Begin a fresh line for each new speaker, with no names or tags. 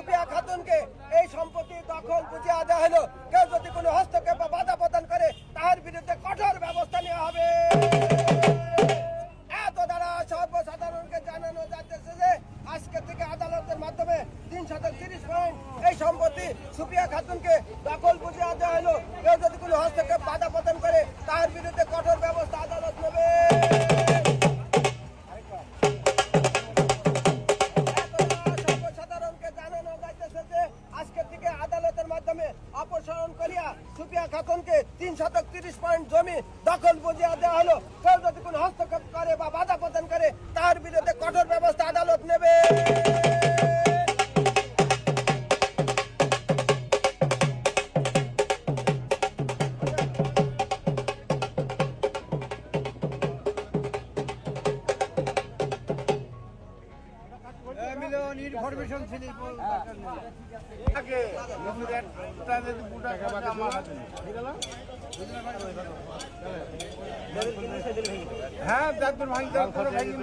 সুফিয়া খাতুনকে এই সম্পত্তি দখল বুঝিয়ে দেওয়া হলো। কেউ যদি কোনো হস্তক্ষেপ বা বাধা প্রদান করে তার বিরুদ্ধে কঠোর ব্যবস্থা নেওয়া হবে। এত দ্বারা সর্বসাধারণকে জানানো যাচ্ছে যে আজকে থেকে আদালতের মাধ্যমে 330 এই সম্পত্তি সুফিয়া খাতুনকে দখল বুঝিয়ে দেওয়া হলো। কেউ যদি কোনো হস্তক্ষেপ বাধা প্রদান করে তার বিরুদ্ধে কঠোর ব্যবস্থা আদালত নেবে। সর্বসাধারণকে জানানো যাচ্ছে যে আজকে থেকে আদালতের মাধ্যমে অপসারণ করিয়া সুফিয়া খাতুনকে 330 জমি দখল বুঝিয়ে দেওয়া হলো। কেউ যদি কোনো হস্তক্ষেপ করে বা বাধা প্রদান করে তার বিরুদ্ধে কঠোর ব্যবস্থা আদালত নেবে।
ইনফরমেশন ছিল হ্যাঁ ভাঙি